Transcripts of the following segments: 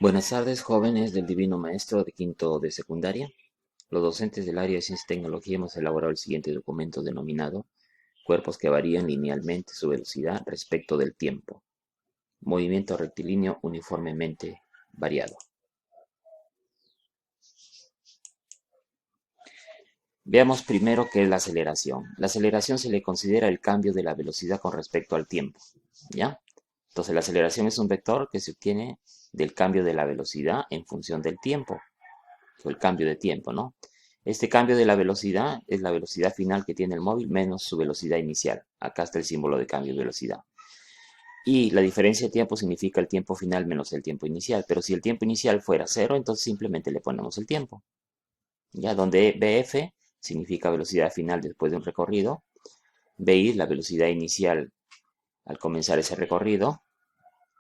Buenas tardes, jóvenes del Divino Maestro de quinto de secundaria. Los docentes del área de Ciencia y Tecnología hemos elaborado el siguiente documento denominado Cuerpos que varían linealmente su velocidad respecto del tiempo. Movimiento rectilíneo uniformemente variado. Veamos primero qué es la aceleración. La aceleración se le considera el cambio de la velocidad con respecto al tiempo, ¿ya? Entonces la aceleración es un vector que se obtiene del cambio de la velocidad en función del tiempo, o el cambio de tiempo, ¿no? Este cambio de la velocidad es la velocidad final que tiene el móvil menos su velocidad inicial. Acá está el símbolo de cambio de velocidad. Y la diferencia de tiempo significa el tiempo final menos el tiempo inicial. Pero si el tiempo inicial fuera cero, entonces simplemente le ponemos el tiempo. Ya donde BF significa velocidad final después de un recorrido. BI, la velocidad inicial al comenzar ese recorrido.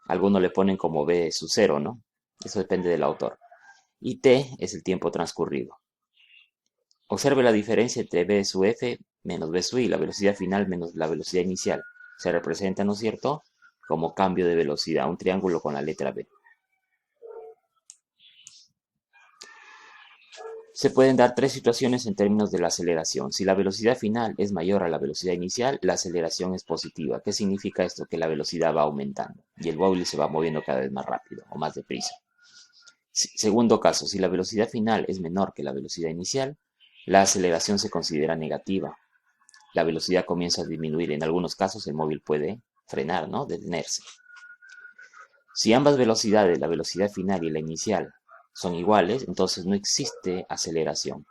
Algunos le ponen como B su cero, ¿no? Eso depende del autor. Y T es el tiempo transcurrido. Observe la diferencia entre b sub f menos b sub i, la velocidad final menos la velocidad inicial. Se representa, ¿no es cierto?, como cambio de velocidad, un triángulo con la letra B. Se pueden dar tres situaciones en términos de la aceleración. Si la velocidad final es mayor a la velocidad inicial, la aceleración es positiva. ¿Qué significa esto? Que la velocidad va aumentando y el móvil se va moviendo cada vez más rápido o más deprisa. Segundo caso, si la velocidad final es menor que la velocidad inicial, la aceleración se considera negativa. La velocidad comienza a disminuir. En algunos casos el móvil puede frenar, ¿no? Detenerse. Si ambas velocidades, la velocidad final y la inicial, son iguales, entonces no existe aceleración.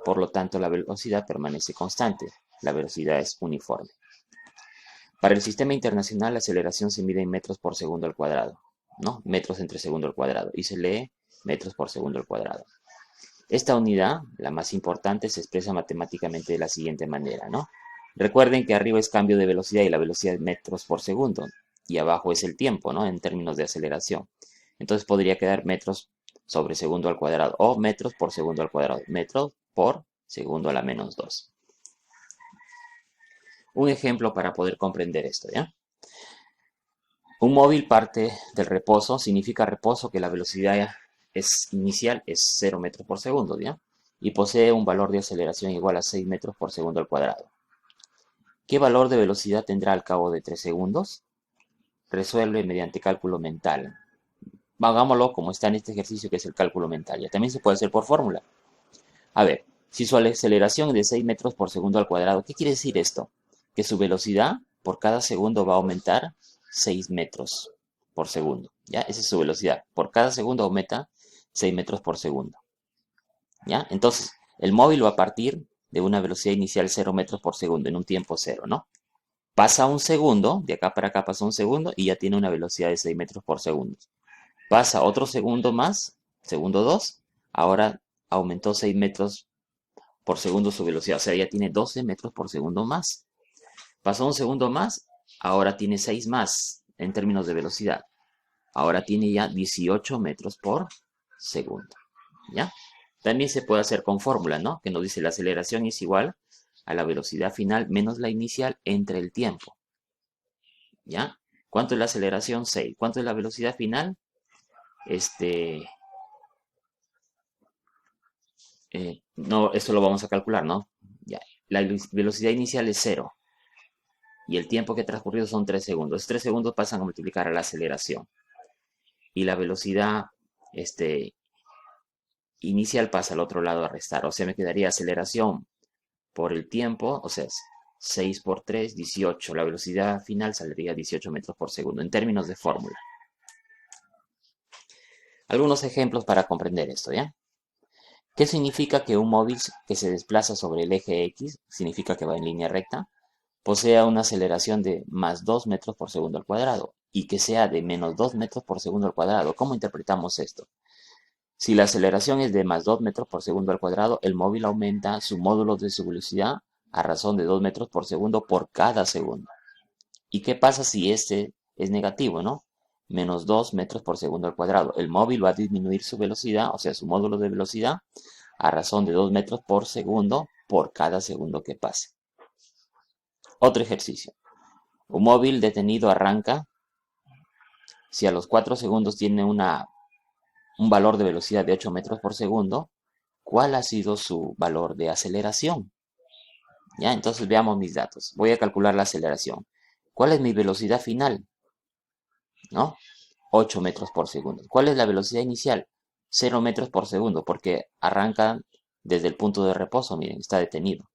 Por lo tanto, la velocidad permanece constante. La velocidad es uniforme. Para el sistema internacional, la aceleración se mide en metros por segundo al cuadrado, ¿no? Metros entre segundo al cuadrado. Y se lee metros por segundo al cuadrado. Esta unidad, la más importante, se expresa matemáticamente de la siguiente manera, ¿no? Recuerden que arriba es cambio de velocidad y la velocidad es metros por segundo. Y abajo es el tiempo, ¿no? En términos de aceleración. Entonces podría quedar metros sobre segundo al cuadrado o metros por segundo al cuadrado. Metros por segundo a la menos 2. Un ejemplo para poder comprender esto, ¿ya? Un móvil parte del reposo, significa reposo que la velocidad inicial es 0 metros por segundo, ¿ya? Y posee un valor de aceleración igual a 6 metros por segundo al cuadrado. ¿Qué valor de velocidad tendrá al cabo de 3 segundos? Resuelve mediante cálculo mental. Hagámoslo como está en este ejercicio, que es el cálculo mental. Ya también se puede hacer por fórmula. A ver, si su aceleración es de 6 metros por segundo al cuadrado, ¿qué quiere decir esto? Que su velocidad por cada segundo va a aumentar 6 metros por segundo. ¿Ya? Esa es su velocidad. Por cada segundo aumenta 6 metros por segundo. ¿Ya? Entonces, el móvil va a partir de una velocidad inicial 0 metros por segundo en un tiempo cero, ¿no? Pasa un segundo, de acá para acá pasa un segundo y ya tiene una velocidad de 6 metros por segundo. Pasa otro segundo más, segundo 2, ahora aumentó 6 metros por segundo su velocidad, o sea, ya tiene 12 metros por segundo más. Pasó un segundo más, ahora tiene 6 más en términos de velocidad. Ahora tiene ya 18 metros por segundo. ¿Ya? También se puede hacer con fórmula, ¿no? Que nos dice la aceleración es igual a la velocidad final menos la inicial entre el tiempo. ¿Ya? ¿Cuánto es la aceleración? 6. ¿Cuánto es la velocidad final? No, esto lo vamos a calcular, ¿no? Ya. La velocidad inicial es 0 y el tiempo que ha transcurrido son 3 segundos. 3 segundos pasan a multiplicar a la aceleración y la velocidad inicial pasa al otro lado a restar. O sea, me quedaría aceleración por el tiempo, o sea, 6 por 3, 18. La velocidad final saldría 18 metros por segundo en términos de fórmula. Algunos ejemplos para comprender esto, ¿ya? ¿Qué significa que un móvil que se desplaza sobre el eje X, significa que va en línea recta, posea una aceleración de más 2 metros por segundo al cuadrado y que sea de menos 2 metros por segundo al cuadrado? ¿Cómo interpretamos esto? Si la aceleración es de más 2 metros por segundo al cuadrado, el móvil aumenta su módulo de su velocidad a razón de 2 metros por segundo por cada segundo. ¿Y qué pasa si este es negativo, no? Menos 2 metros por segundo al cuadrado. El móvil va a disminuir su velocidad, o sea, su módulo de velocidad, a razón de 2 metros por segundo por cada segundo que pase. Otro ejercicio. Un móvil detenido arranca. Si a los 4 segundos tiene una un valor de velocidad de 8 metros por segundo, ¿cuál ha sido su valor de aceleración? ¿Ya? Entonces veamos mis datos. Voy a calcular la aceleración. ¿Cuál es mi velocidad final? ¿No? 8 metros por segundo. ¿Cuál es la velocidad inicial? 0 metros por segundo, porque arranca desde el punto de reposo, miren, está detenido.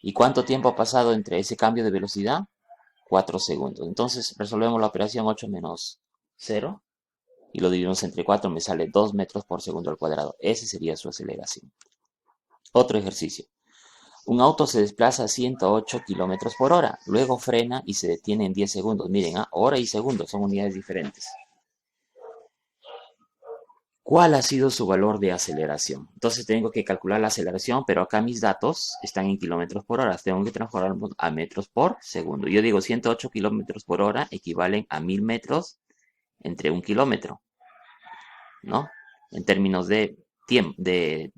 ¿Y cuánto tiempo ha pasado entre ese cambio de velocidad? 4 segundos. Entonces resolvemos la operación 8 menos 0 y lo dividimos entre 4, me sale 2 metros por segundo al cuadrado. Ese sería su aceleración. Otro ejercicio. Un auto se desplaza a 108 kilómetros por hora, luego frena y se detiene en 10 segundos. Miren, hora y segundo son unidades diferentes. ¿Cuál ha sido su valor de aceleración? Entonces tengo que calcular la aceleración, pero acá mis datos están en kilómetros por hora. Tengo que transformarlos a metros por segundo. Yo digo 108 kilómetros por hora equivalen a 1000 metros entre un kilómetro, ¿no? En términos de tiempo, de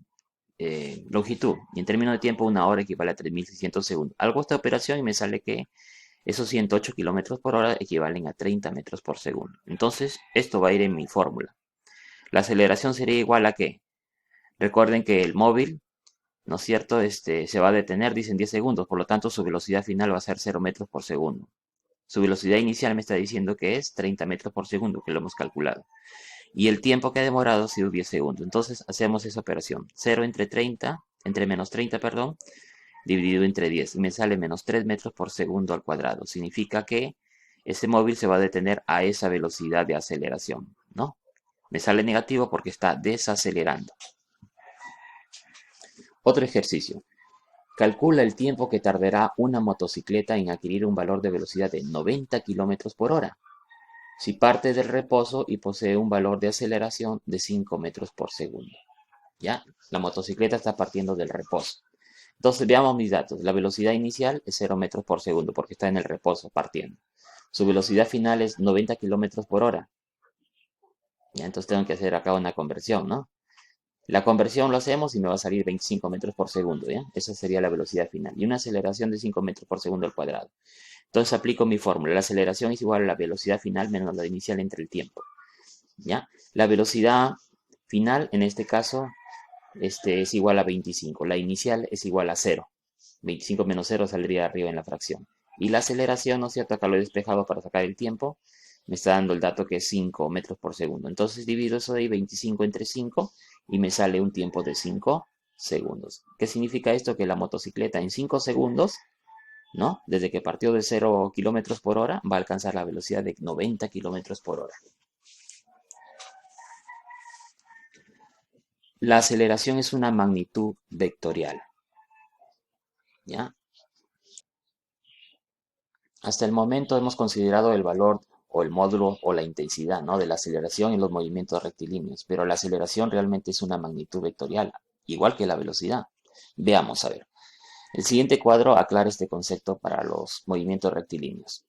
longitud. Y en términos de tiempo, una hora equivale a 3600 segundos. Hago esta operación y me sale que esos 108 kilómetros por hora equivalen a 30 metros por segundo. Entonces, esto va a ir en mi fórmula. La aceleración sería igual a ¿qué? Recuerden que el móvil, ¿no es cierto? Se va a detener, dicen 10 segundos, por lo tanto su velocidad final va a ser 0 metros por segundo. Su velocidad inicial me está diciendo que es 30 metros por segundo, que lo hemos calculado. Y el tiempo que ha demorado ha sido 10 segundos. Entonces hacemos esa operación. 0 entre 30, entre menos 30, perdón, dividido entre 10. Y me sale menos 3 metros por segundo al cuadrado. Significa que ese móvil se va a detener a esa velocidad de aceleración, ¿no? Me sale negativo porque está desacelerando. Otro ejercicio. Calcula el tiempo que tardará una motocicleta en adquirir un valor de velocidad de 90 kilómetros por hora si parte del reposo y posee un valor de aceleración de 5 metros por segundo. ¿Ya? La motocicleta está partiendo del reposo. Entonces veamos mis datos. La velocidad inicial es 0 metros por segundo porque está en el reposo partiendo. Su velocidad final es 90 kilómetros por hora. ¿Ya? Entonces tengo que hacer acá una conversión, ¿no? La conversión lo hacemos y me va a salir 25 metros por segundo, ¿ya? Esa sería la velocidad final. Y una aceleración de 5 metros por segundo al cuadrado. Entonces aplico mi fórmula. La aceleración es igual a la velocidad final menos la inicial entre el tiempo, ¿ya? La velocidad final, en este caso, es igual a 25. La inicial es igual a 0. 25 menos 0 saldría arriba en la fracción. Y la aceleración, ¿no es cierto? Acá lo he despejado para sacar el tiempo. Me está dando el dato que es 5 metros por segundo. Entonces divido eso de ahí, 25 entre 5, y me sale un tiempo de 5 segundos. ¿Qué significa esto? Que la motocicleta en 5 segundos, ¿no? Desde que partió de 0 kilómetros por hora, va a alcanzar la velocidad de 90 kilómetros por hora. La aceleración es una magnitud vectorial, ¿ya? Hasta el momento hemos considerado el valor o el módulo o la intensidad, ¿no? de la aceleración en los movimientos rectilíneos, pero la aceleración realmente es una magnitud vectorial, igual que la velocidad. Veamos, a ver. El siguiente cuadro aclara este concepto para los movimientos rectilíneos.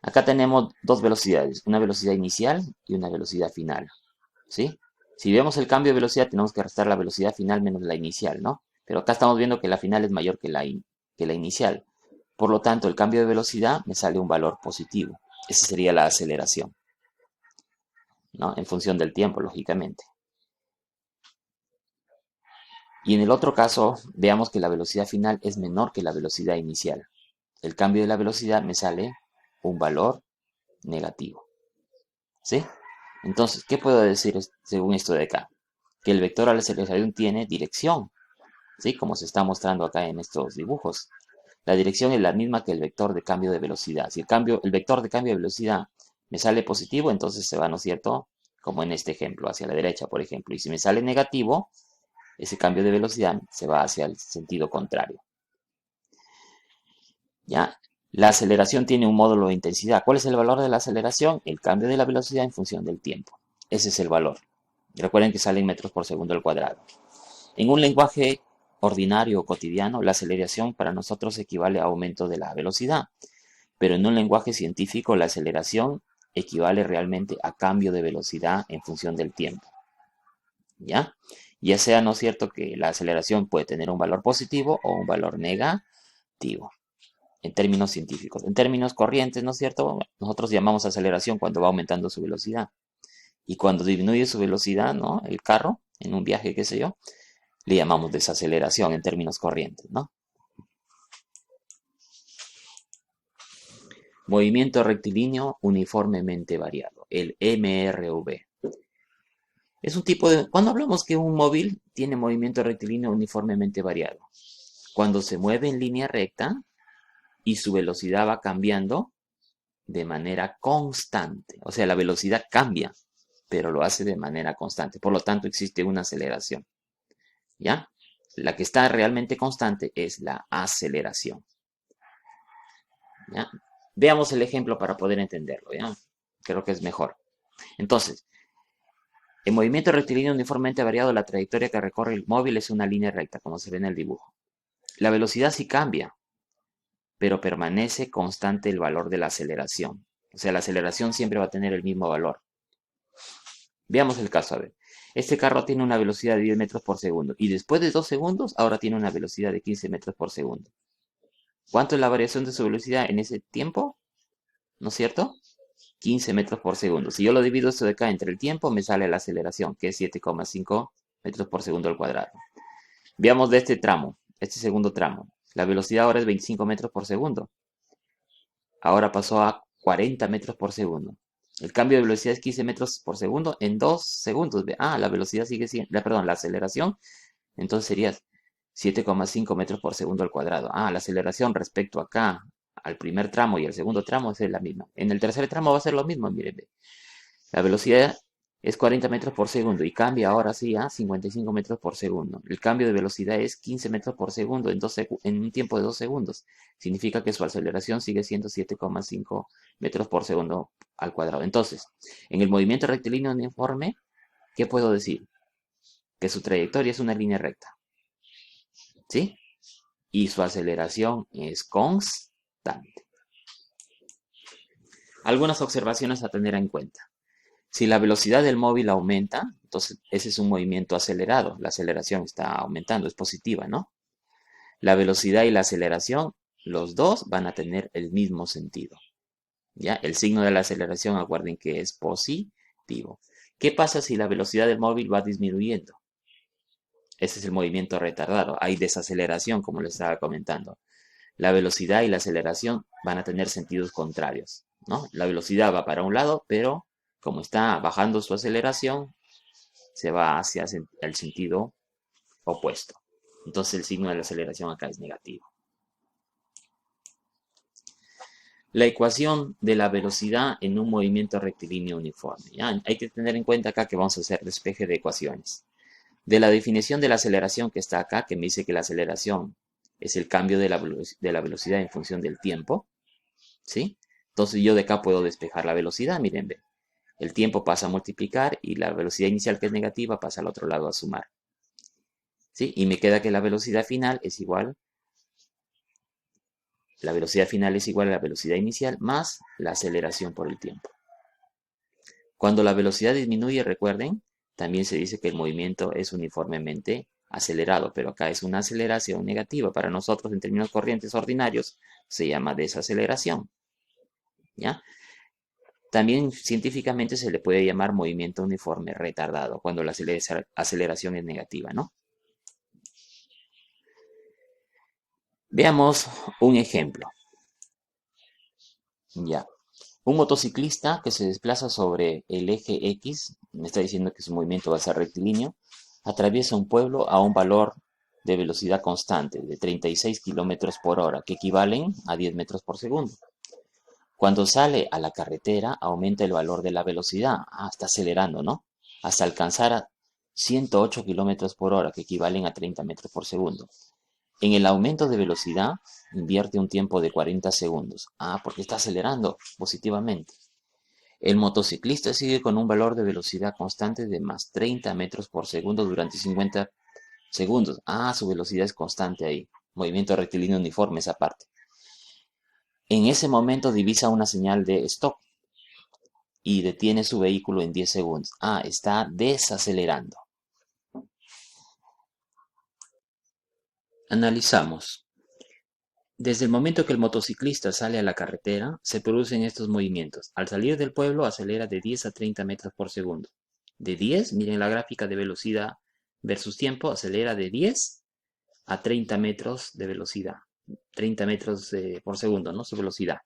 Acá tenemos dos velocidades, una velocidad inicial y una velocidad final, ¿sí? Si vemos el cambio de velocidad, tenemos que restar la velocidad final menos la inicial, ¿no? Pero acá estamos viendo que la final es mayor que la inicial. Por lo tanto, el cambio de velocidad me sale un valor positivo. Esa sería la aceleración, ¿no? En función del tiempo, lógicamente. Y en el otro caso, veamos que la velocidad final es menor que la velocidad inicial. El cambio de la velocidad me sale un valor negativo, ¿sí? Entonces, ¿qué puedo decir según esto de acá? Que el vector a la aceleración tiene dirección, ¿sí? Como se está mostrando acá en estos dibujos. La dirección es la misma que el vector de cambio de velocidad. Si el vector de cambio de velocidad me sale positivo, entonces se va, ¿no es cierto? Como en este ejemplo, hacia la derecha, por ejemplo. Y si me sale negativo, ese cambio de velocidad se va hacia el sentido contrario. ¿Ya? La aceleración tiene un módulo de intensidad. ¿Cuál es el valor de la aceleración? El cambio de la velocidad en función del tiempo. Ese es el valor. Recuerden que sale en metros por segundo al cuadrado. En un lenguaje ordinario o cotidiano, la aceleración para nosotros equivale a aumento de la velocidad. Pero en un lenguaje científico, la aceleración equivale realmente a cambio de velocidad en función del tiempo. ¿Ya? Ya sea, ¿no es cierto?, que la aceleración puede tener un valor positivo o un valor negativo, en términos científicos. En términos corrientes, ¿no es cierto?, nosotros llamamos aceleración cuando va aumentando su velocidad. Y cuando disminuye su velocidad, ¿no? El carro, en un viaje, qué sé yo, le llamamos desaceleración en términos corrientes, ¿no? Movimiento rectilíneo uniformemente variado, el MRV. Es un tipo de... Cuando hablamos que un móvil tiene movimiento rectilíneo uniformemente variado, cuando se mueve en línea recta y su velocidad va cambiando de manera constante. O sea, la velocidad cambia, pero lo hace de manera constante. Por lo tanto, existe una aceleración. ¿Ya? La que está realmente constante es la aceleración. ¿Ya? Veamos el ejemplo para poder entenderlo. ¿Ya? Creo que es mejor. Entonces, en movimiento rectilíneo uniformemente variado, la trayectoria que recorre el móvil es una línea recta, como se ve en el dibujo. La velocidad sí cambia, pero permanece constante el valor de la aceleración. O sea, la aceleración siempre va a tener el mismo valor. Veamos el caso, a ver. Este carro tiene una velocidad de 10 metros por segundo y después de 2 segundos ahora tiene una velocidad de 15 metros por segundo. ¿Cuánto es la variación de su velocidad en ese tiempo? ¿No es cierto? 15 metros por segundo. Si yo lo divido esto de acá entre el tiempo, me sale la aceleración, que es 7,5 metros por segundo al cuadrado. Veamos de este tramo, este segundo tramo. La velocidad ahora es 25 metros por segundo. Ahora pasó a 40 metros por segundo. El cambio de velocidad es 15 metros por segundo en 2 segundos. La velocidad sigue siendo, perdón, la aceleración, entonces sería 7,5 metros por segundo al cuadrado. La aceleración respecto acá al primer tramo y al segundo tramo es la misma. En el tercer tramo va a ser lo mismo, miren. La velocidad es 40 metros por segundo y cambia ahora sí a 55 metros por segundo. El cambio de velocidad es 15 metros por segundo en un tiempo de 2 segundos. Significa que su aceleración sigue siendo 7,5 metros por segundo al cuadrado. Entonces, en el movimiento rectilíneo uniforme, ¿qué puedo decir? Que su trayectoria es una línea recta. ¿Sí? Y su aceleración es constante. Algunas observaciones a tener en cuenta. Si la velocidad del móvil aumenta, entonces ese es un movimiento acelerado. La aceleración está aumentando, es positiva, ¿no? La velocidad y la aceleración, los dos van a tener el mismo sentido. ¿Ya? El signo de la aceleración, acuerden que es positivo. ¿Qué pasa si la velocidad del móvil va disminuyendo? Ese es el movimiento retardado. Hay desaceleración, como les estaba comentando. La velocidad y la aceleración van a tener sentidos contrarios, ¿no? La velocidad va para un lado, pero como está bajando su aceleración, se va hacia el sentido opuesto. Entonces el signo de la aceleración acá es negativo. La ecuación de la velocidad en un movimiento rectilíneo uniforme. ¿Ya? Hay que tener en cuenta acá que vamos a hacer despeje de ecuaciones. De la definición de la aceleración que está acá, que me dice que la aceleración es el cambio de la velocidad en función del tiempo, ¿sí? Entonces yo de acá puedo despejar la velocidad, miren, ve. El tiempo pasa a multiplicar y la velocidad inicial que es negativa pasa al otro lado a sumar. ¿Sí? Y me queda que la velocidad final es igual, a la velocidad inicial más la aceleración por el tiempo. Cuando la velocidad disminuye, recuerden, también se dice que el movimiento es uniformemente acelerado, pero acá es una aceleración negativa. Para nosotros, en términos corrientes ordinarios, se llama desaceleración. ¿Ya? También científicamente se le puede llamar movimiento uniforme retardado, cuando la aceleración es negativa, ¿no? Veamos un ejemplo. Ya. Un motociclista que se desplaza sobre el eje X, me está diciendo que su movimiento va a ser rectilíneo, atraviesa un pueblo a un valor de velocidad constante de 36 kilómetros por hora, que equivalen a 10 metros por segundo. Cuando sale a la carretera, aumenta el valor de la velocidad. Está acelerando, ¿no? Hasta alcanzar a 108 kilómetros por hora, que equivalen a 30 metros por segundo. En el aumento de velocidad, invierte un tiempo de 40 segundos. Porque está acelerando positivamente. El motociclista sigue con un valor de velocidad constante de más 30 metros por segundo durante 50 segundos. Su velocidad es constante ahí. Movimiento rectilíneo uniforme esa parte. En ese momento divisa una señal de stop y detiene su vehículo en 10 segundos. Está desacelerando. Analizamos. Desde el momento que el motociclista sale a la carretera, se producen estos movimientos. Al salir del pueblo, acelera de 10 a 30 metros por segundo. De 10, miren la gráfica de velocidad versus tiempo, acelera de 10 a 30 metros de velocidad. 30 metros por segundo, ¿no? Su velocidad.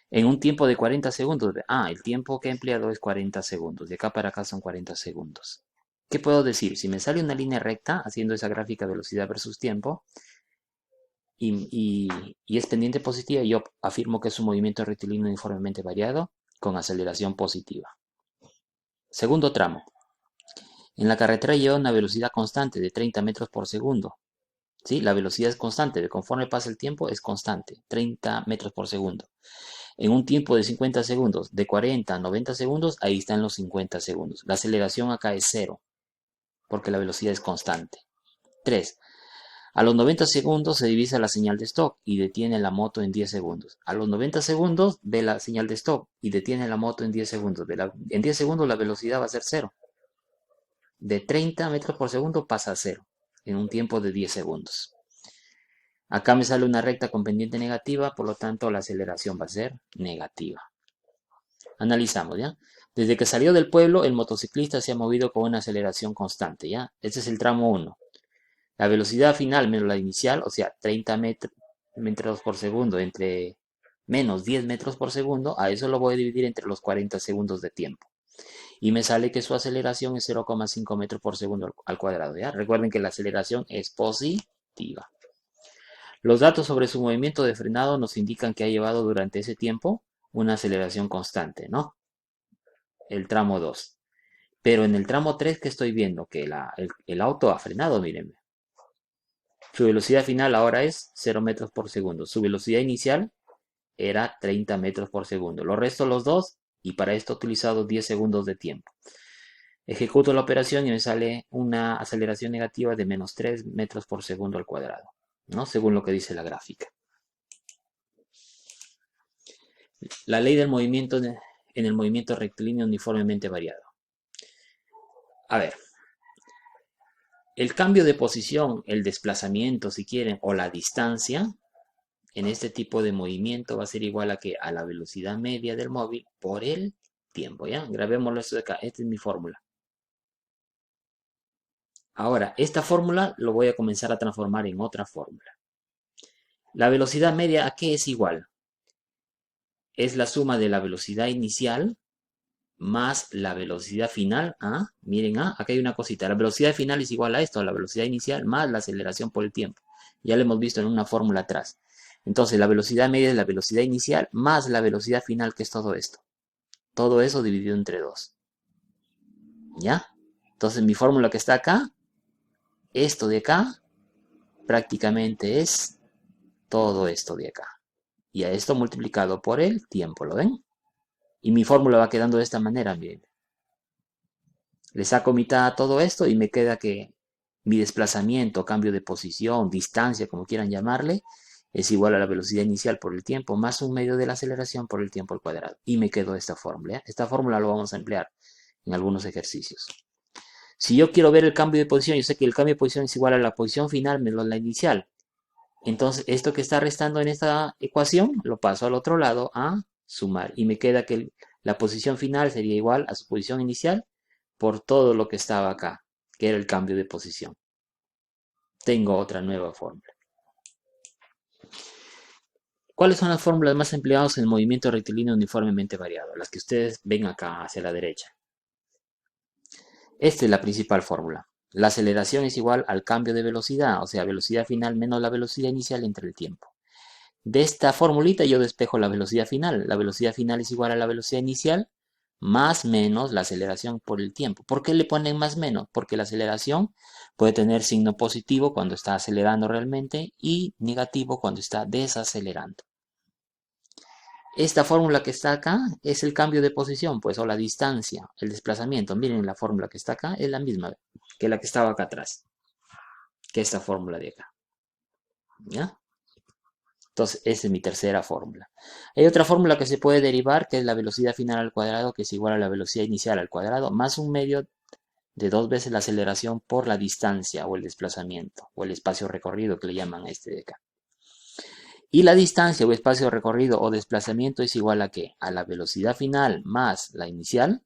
En un tiempo de 40 segundos. El tiempo que he empleado es 40 segundos. De acá para acá son 40 segundos. ¿Qué puedo decir? Si me sale una línea recta haciendo esa gráfica velocidad versus tiempo y es pendiente positiva, yo afirmo que es un movimiento rectilíneo uniformemente variado con aceleración positiva. Segundo tramo. En la carretera lleva una velocidad constante de 30 metros por segundo. ¿Sí? La velocidad es constante, conforme pasa el tiempo es constante, 30 metros por segundo. En un tiempo de 50 segundos, de 40 a 90 segundos, ahí están los 50 segundos. La aceleración acá es 0, porque la velocidad es constante. 3. A los 90 segundos se divisa la señal de stop y detiene la moto en 10 segundos. A los 90 segundos ve la señal de stop y detiene la moto en 10 segundos. En 10 segundos la velocidad va a ser 0. De 30 metros por segundo pasa a 0 en un tiempo de 10 segundos. Acá me sale una recta con pendiente negativa, por lo tanto la aceleración va a ser negativa. Analizamos, ¿ya? Desde que salió del pueblo, el motociclista se ha movido con una aceleración constante, ¿ya? Este es el tramo 1. La velocidad final menos la inicial, o sea, 30 metros por segundo entre menos 10 metros por segundo, a eso lo voy a dividir entre los 40 segundos de tiempo. Y me sale que su aceleración es 0,5 metros por segundo al cuadrado, ¿ya? Recuerden que la aceleración es positiva. Los datos sobre su movimiento de frenado nos indican que ha llevado durante ese tiempo una aceleración constante, ¿no? El tramo 2. Pero en el tramo 3 que estoy viendo que el auto ha frenado, mírenme. Su velocidad final ahora es 0 metros por segundo. Su velocidad inicial era 30 metros por segundo. Lo resto los dos y para esto he utilizado 10 segundos de tiempo. Ejecuto la operación y me sale una aceleración negativa de menos 3 metros por segundo al cuadrado, ¿no? Según lo que dice la gráfica. La ley del movimiento en el movimiento rectilíneo uniformemente variado. A ver, el cambio de posición, el desplazamiento, si quieren, o la distancia, en este tipo de movimiento va a ser igual a la velocidad media del móvil por el tiempo, ¿ya? Grabémoslo esto de acá, esta es mi fórmula. Ahora, esta fórmula lo voy a comenzar a transformar en otra fórmula. La velocidad media, ¿a qué es igual? Es la suma de la velocidad inicial más la velocidad final. Miren, acá hay una cosita. La velocidad final es igual a esto, a la velocidad inicial más la aceleración por el tiempo. Ya lo hemos visto en una fórmula atrás. Entonces, la velocidad media es la velocidad inicial más la velocidad final, que es todo esto. Todo eso dividido entre 2. ¿Ya? Entonces, mi fórmula que está acá, esto de acá, prácticamente es todo esto de acá. Y a esto multiplicado por el tiempo, ¿lo ven? Y mi fórmula va quedando de esta manera, miren. Le saco mitad a todo esto y me queda que mi desplazamiento, cambio de posición, distancia, como quieran llamarle, es igual a la velocidad inicial por el tiempo más un medio de la aceleración por el tiempo al cuadrado. Y me quedó esta fórmula, ¿eh? Esta fórmula lo vamos a emplear en algunos ejercicios. Si yo quiero ver el cambio de posición, yo sé que el cambio de posición es igual a la posición final menos la inicial. Entonces, esto que está restando en esta ecuación, lo paso al otro lado a sumar. Y me queda que la posición final sería igual a su posición inicial por todo lo que estaba acá, que era el cambio de posición. Tengo otra nueva fórmula. ¿Cuáles son las fórmulas más empleadas en el movimiento rectilíneo uniformemente variado? Las que ustedes ven acá hacia la derecha. Esta es la principal fórmula. La aceleración es igual al cambio de velocidad, o sea, velocidad final menos la velocidad inicial entre el tiempo. De esta formulita yo despejo la velocidad final. La velocidad final es igual a la velocidad inicial más menos la aceleración por el tiempo. ¿Por qué le ponen más menos? Porque la aceleración puede tener signo positivo cuando está acelerando realmente y negativo cuando está desacelerando. Esta fórmula que está acá es el cambio de posición, pues, o la distancia, el desplazamiento. Miren, la fórmula que está acá es la misma que la que estaba acá atrás, que esta fórmula de acá. ¿Ya? Entonces, esa es mi tercera fórmula. Hay otra fórmula que se puede derivar, que es la velocidad final al cuadrado, que es igual a la velocidad inicial al cuadrado, más un medio de 2 veces la aceleración por la distancia o el desplazamiento, o el espacio recorrido que le llaman a este de acá. Y la distancia o espacio recorrido o desplazamiento es igual a ¿qué? A la velocidad final más la inicial,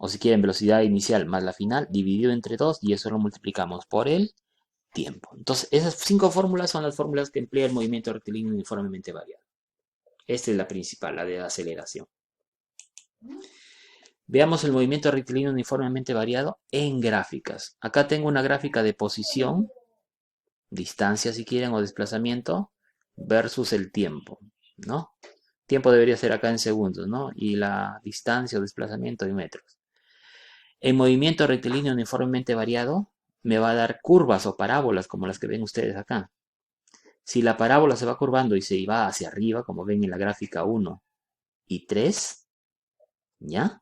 o si quieren velocidad inicial más la final, dividido entre 2 y eso lo multiplicamos por el tiempo. Entonces, esas 5 fórmulas son las fórmulas que emplea el movimiento rectilíneo uniformemente variado. Esta es la principal, la de aceleración. Veamos el movimiento rectilíneo uniformemente variado en gráficas. Acá tengo una gráfica de posición, distancia si quieren, o desplazamiento, versus el tiempo, ¿no? Tiempo debería ser acá en segundos, ¿no? Y la distancia o desplazamiento en metros. El movimiento rectilíneo uniformemente variado me va a dar curvas o parábolas como las que ven ustedes acá. Si la parábola se va curvando y se va hacia arriba, como ven en la gráfica 1 y 3, ¿ya?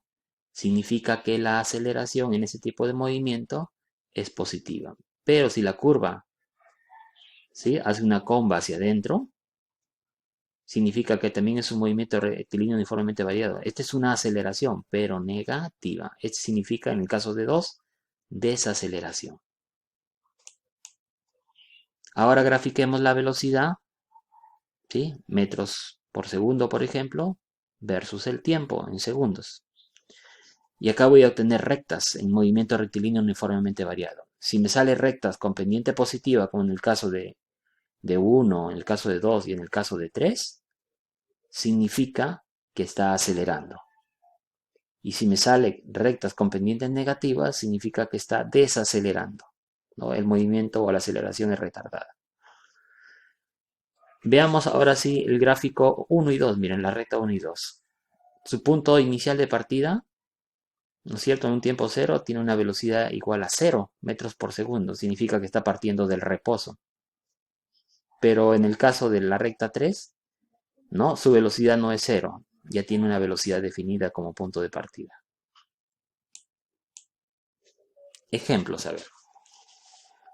Significa que la aceleración en ese tipo de movimiento es positiva. Pero si la curva, ¿sí?, hace una comba hacia adentro, significa que también es un movimiento rectilíneo uniformemente variado. Esta es una aceleración, pero negativa. Esto significa, en el caso de 2, desaceleración. Ahora grafiquemos la velocidad, ¿sí?, metros por segundo, por ejemplo, versus el tiempo en segundos. Y acá voy a obtener rectas en movimiento rectilíneo uniformemente variado. Si me sale rectas con pendiente positiva, como en el caso de 1, en el caso de 2 y en el caso de 3, significa que está acelerando. Y si me sale rectas con pendientes negativas, significa que está desacelerando, ¿no? El movimiento o la aceleración es retardada. Veamos ahora sí el gráfico 1 y 2. Miren, la recta 1 y 2. Su punto inicial de partida, ¿no es cierto?, en un tiempo cero tiene una velocidad igual a 0 metros por segundo. Significa que está partiendo del reposo. Pero en el caso de la recta 3, ¿no?, su velocidad no es 0. Ya tiene una velocidad definida como punto de partida. Ejemplos, a ver.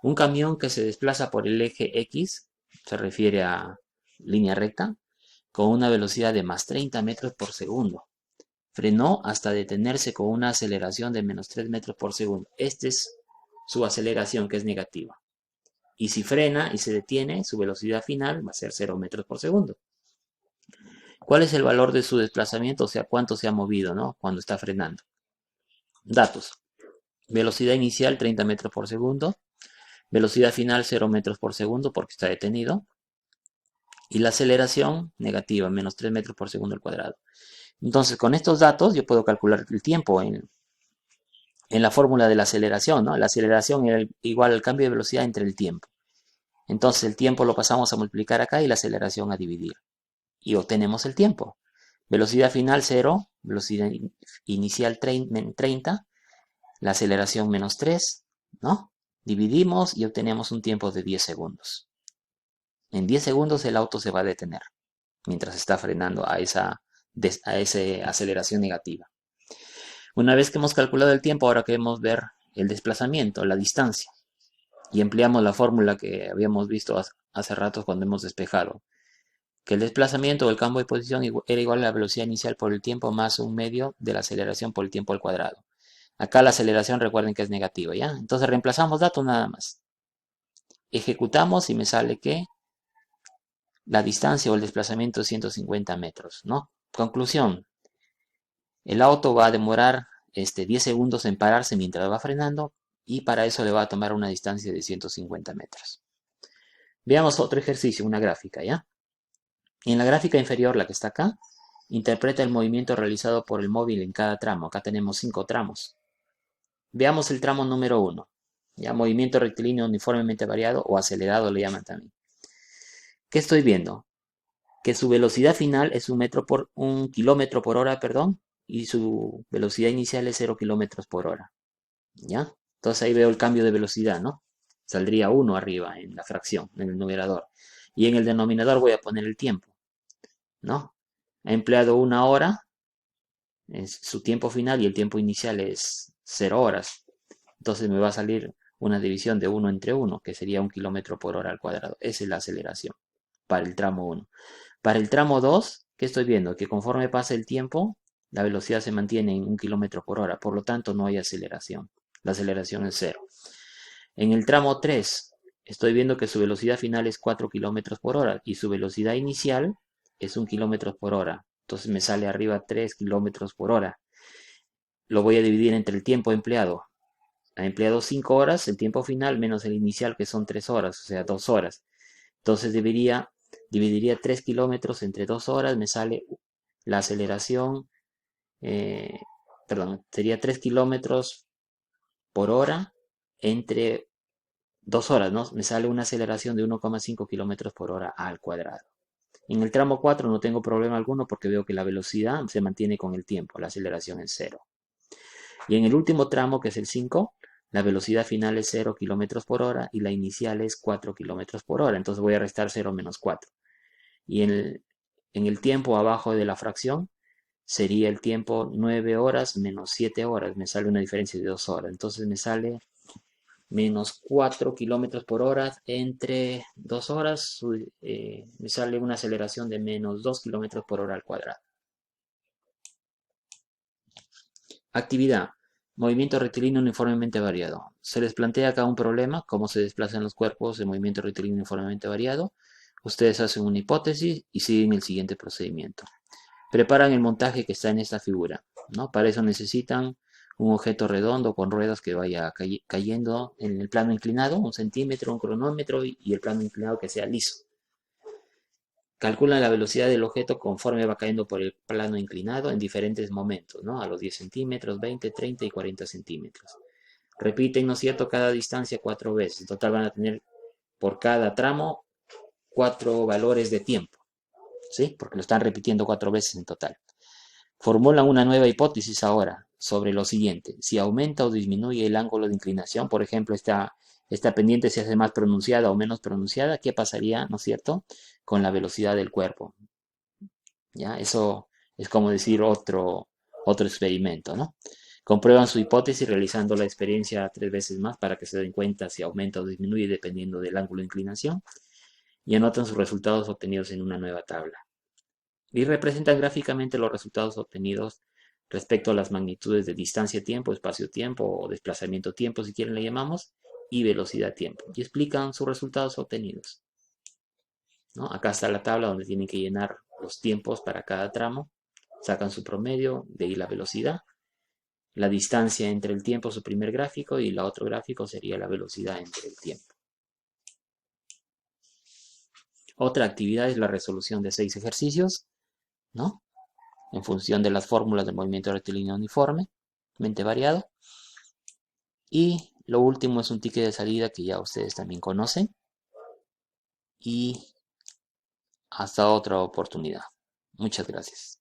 Un camión que se desplaza por el eje X, se refiere a línea recta, con una velocidad de más 30 metros por segundo. Frenó hasta detenerse con una aceleración de menos 3 metros por segundo. Esta es su aceleración, que es negativa. Y si frena y se detiene, su velocidad final va a ser 0 metros por segundo. ¿Cuál es el valor de su desplazamiento? O sea, cuánto se ha movido, ¿no?, cuando está frenando. Datos. Velocidad inicial 30 metros por segundo. Velocidad final 0 metros por segundo porque está detenido. Y la aceleración negativa, menos 3 metros por segundo al cuadrado. Entonces, con estos datos yo puedo calcular el tiempo en la fórmula de la aceleración, ¿no? La aceleración es igual al cambio de velocidad entre el tiempo. Entonces, el tiempo lo pasamos a multiplicar acá y la aceleración a dividir. Y obtenemos el tiempo. Velocidad final 0, velocidad inicial 30, la aceleración menos 3, ¿no? Dividimos y obtenemos un tiempo de 10 segundos. En 10 segundos el auto se va a detener mientras está frenando a esa aceleración negativa. Una vez que hemos calculado el tiempo, ahora queremos ver el desplazamiento, la distancia. Y empleamos la fórmula que habíamos visto hace rato cuando hemos despejado. Que el desplazamiento o el cambio de posición era igual a la velocidad inicial por el tiempo más un medio de la aceleración por el tiempo al cuadrado. Acá la aceleración, recuerden que es negativa, ¿ya? Entonces reemplazamos datos nada más. Ejecutamos y me sale que la distancia o el desplazamiento es 150 metros, ¿no? Conclusión. El auto va a demorar 10 segundos en pararse mientras va frenando y para eso le va a tomar una distancia de 150 metros. Veamos otro ejercicio, una gráfica, ¿ya? En la gráfica inferior, la que está acá, interpreta el movimiento realizado por el móvil en cada tramo. Acá tenemos 5 tramos. Veamos el tramo número 1. Ya, movimiento rectilíneo uniformemente variado o acelerado le llaman también. ¿Qué estoy viendo? Que su velocidad final es 1 kilómetro por hora, perdón, y su velocidad inicial es 0 kilómetros por hora. ¿Ya? Entonces ahí veo el cambio de velocidad, ¿no? Saldría 1 arriba en la fracción, en el numerador. Y en el denominador voy a poner el tiempo, ¿no? Ha empleado 1 hora, es su tiempo final, y el tiempo inicial es 0 horas. Entonces me va a salir una división de 1 entre 1, que sería 1 kilómetro por hora al cuadrado. Esa es la aceleración para el tramo 1. Para el tramo 2, ¿qué estoy viendo? Que conforme pasa el tiempo, la velocidad se mantiene en 1 kilómetro por hora. Por lo tanto, no hay aceleración. La aceleración es 0. En el tramo 3, estoy viendo que su velocidad final es 4 kilómetros por hora y su velocidad inicial es 1 kilómetro por hora. Entonces me sale arriba 3 kilómetros por hora. lo voy a dividir entre el tiempo empleado. Ha empleado 5 horas, el tiempo final, menos el inicial, que son 3 horas, o sea, 2 horas. Entonces dividiría 3 kilómetros entre 2 horas, me sale la aceleración, eh, perdón, sería 3 kilómetros por hora entre 2 horas, ¿no? Me sale una aceleración de 1,5 kilómetros por hora al cuadrado. En el tramo 4 no tengo problema alguno porque veo que la velocidad se mantiene con el tiempo, la aceleración es cero. Y en el último tramo, que es el 5, la velocidad final es 0 kilómetros por hora y la inicial es 4 kilómetros por hora. Entonces voy a restar 0 menos 4. Y en el tiempo abajo de la fracción sería el tiempo 9 horas menos 7 horas. Me sale una diferencia de 2 horas. Entonces me sale menos 4 kilómetros por hora entre 2 horas. Me sale una aceleración de menos 2 kilómetros por hora al cuadrado. Actividad. Movimiento rectilíneo uniformemente variado. Se les plantea acá un problema, cómo se desplazan los cuerpos en movimiento rectilíneo uniformemente variado. Ustedes hacen una hipótesis y siguen el siguiente procedimiento. Preparan el montaje que está en esta figura, ¿no? Para eso necesitan un objeto redondo con ruedas que vaya cayendo en el plano inclinado, 1 centímetro, un cronómetro y el plano inclinado que sea liso. Calculan la velocidad del objeto conforme va cayendo por el plano inclinado en diferentes momentos, ¿no? A los 10 centímetros, 20, 30 y 40 centímetros. Repiten, ¿no es cierto?, cada distancia 4 veces. En total van a tener por cada tramo 4 valores de tiempo, ¿sí? Porque lo están repitiendo 4 veces en total. Formulan una nueva hipótesis ahora sobre lo siguiente. Si aumenta o disminuye el ángulo de inclinación, por ejemplo, esta pendiente se hace más pronunciada o menos pronunciada, ¿qué pasaría, no es cierto?, con la velocidad del cuerpo. ¿Ya? Eso es como decir otro experimento, ¿no? Comprueban su hipótesis realizando la experiencia 3 veces más para que se den cuenta si aumenta o disminuye dependiendo del ángulo de inclinación y anotan sus resultados obtenidos en una nueva tabla. Y representan gráficamente los resultados obtenidos respecto a las magnitudes de distancia-tiempo, espacio-tiempo o desplazamiento-tiempo, si quieren le llamamos, y velocidad-tiempo. Y explican sus resultados obtenidos, ¿no? Acá está la tabla donde tienen que llenar los tiempos para cada tramo. Sacan su promedio, de ahí la velocidad. La distancia entre el tiempo, su primer gráfico, y el otro gráfico sería la velocidad entre el tiempo. Otra actividad es la resolución de 6 ejercicios, ¿no? En función de las fórmulas del movimiento rectilíneo uniformemente variado. Y lo último es un ticket de salida que ya ustedes también conocen. Y hasta otra oportunidad. Muchas gracias.